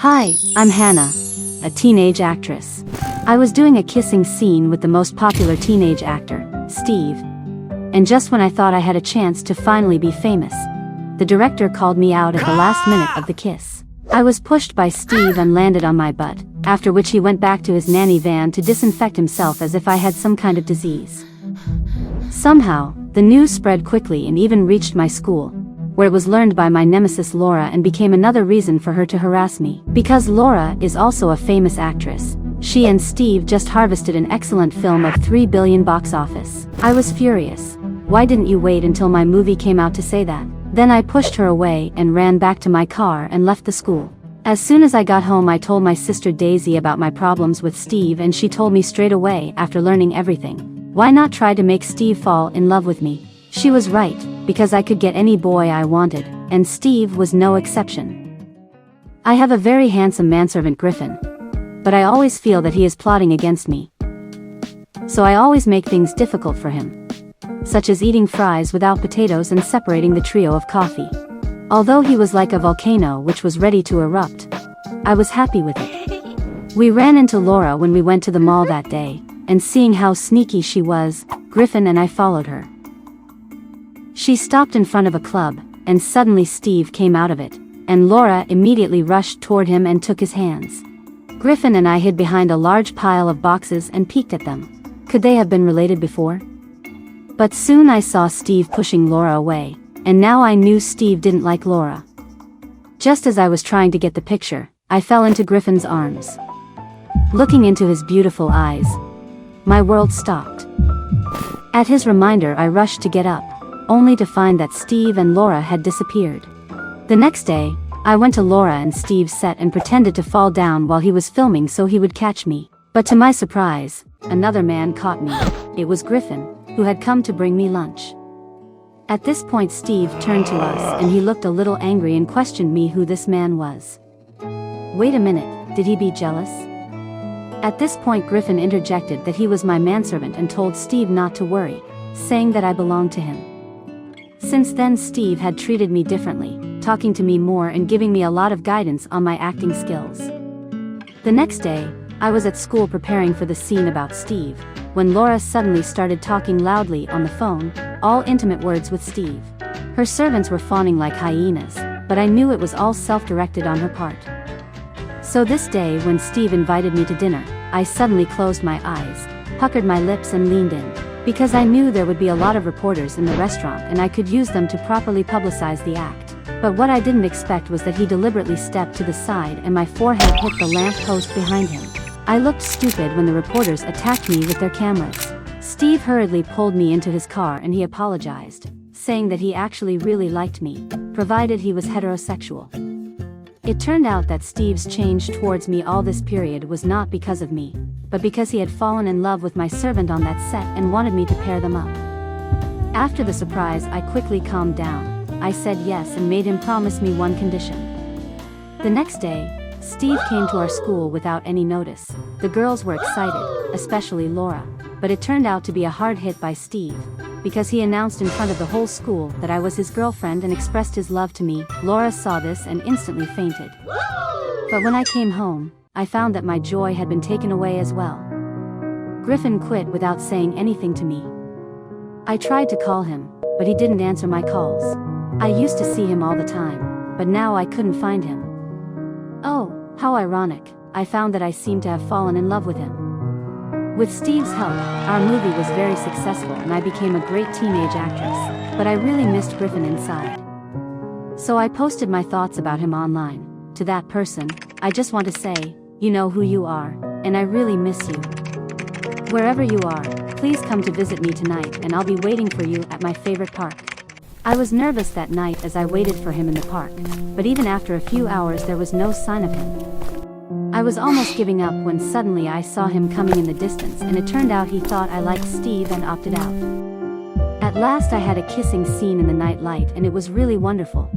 Hi, I'm Hannah, a teenage actress. I was doing a kissing scene with the most popular teenage actor, Steve. And just when I thought I had a chance to finally be famous, the director called me out at the last minute of the kiss. I was pushed by Steve and landed on my butt, after which he went back to his nanny van to disinfect himself as if I had some kind of disease. Somehow, the news spread quickly and even reached my school, where it was learned by my nemesis Laura and became another reason for her to harass me. Because Laura is also a famous actress, she and Steve just harvested an excellent film of $3 billion box office. I was furious. Why didn't you wait until my movie came out to say that? Then I pushed her away and ran back to my car and left the school. As soon as I got home, I told my sister Daisy about my problems with Steve, and she told me straight away after learning everything. Why not try to make Steve fall in love with me? She was right, because I could get any boy I wanted, and Steve was no exception. I have a very handsome manservant Griffin, but I always feel that he is plotting against me. So I always make things difficult for him, such as eating fries without potatoes and separating the trio of coffee. Although he was like a volcano which was ready to erupt, I was happy with it. We ran into Laura when we went to the mall that day, and seeing how sneaky she was, Griffin and I followed her. She stopped in front of a club, and suddenly Steve came out of it, and Laura immediately rushed toward him and took his hands. Griffin and I hid behind a large pile of boxes and peeked at them. Could they have been related before? But soon I saw Steve pushing Laura away, and now I knew Steve didn't like Laura. Just as I was trying to get the picture, I fell into Griffin's arms. Looking into his beautiful eyes, my world stopped. At his reminder, I rushed to get up, only to find that Steve and Laura had disappeared. The next day, I went to Laura and Steve's set and pretended to fall down while he was filming so he would catch me. But to my surprise, another man caught me. It was Griffin, who had come to bring me lunch. At this point, Steve turned to us and he looked a little angry and questioned me who this man was. Wait a minute, did he be jealous? At this point, Griffin interjected that he was my manservant and told Steve not to worry, saying that I belonged to him. Since then, Steve had treated me differently, talking to me more and giving me a lot of guidance on my acting skills. The next day, I was at school preparing for the scene about Steve, when Laura suddenly started talking loudly on the phone, all intimate words with Steve. Her servants were fawning like hyenas, but I knew it was all self-directed on her part. So this day, when Steve invited me to dinner, I suddenly closed my eyes, puckered my lips and leaned in, because I knew there would be a lot of reporters in the restaurant and I could use them to properly publicize the act. But what I didn't expect was that he deliberately stepped to the side and my forehead hit the lamp post behind him. I looked stupid when the reporters attacked me with their cameras. Steve hurriedly pulled me into his car and he apologized, saying that he actually really liked me, provided he was heterosexual. It turned out that Steve's change towards me all this period was not because of me, but because he had fallen in love with my servant on that set and wanted me to pair them up. After the surprise, I quickly calmed down. I said yes and made him promise me one condition. The next day, Steve came to our school without any notice. The girls were excited, especially Laura, but it turned out to be a hard hit by Steve, because he announced in front of the whole school that I was his girlfriend and expressed his love to me. Laura saw this and instantly fainted. But when I came home, I found that my joy had been taken away as well. Griffin quit without saying anything to me. I tried to call him, but he didn't answer my calls. I used to see him all the time, but now I couldn't find him. Oh, how ironic, I found that I seemed to have fallen in love with him. With Steve's help, our movie was very successful and I became a great teenage actress, but I really missed Griffin inside. So I posted my thoughts about him online. To that person, I just want to say, you know who you are, and I really miss you. Wherever you are, please come to visit me tonight and I'll be waiting for you at my favorite park. I was nervous that night as I waited for him in the park, but even after a few hours there was no sign of him. I was almost giving up when suddenly I saw him coming in the distance and it turned out he thought I liked Steve and opted out. At last I had a kissing scene in the night light and it was really wonderful.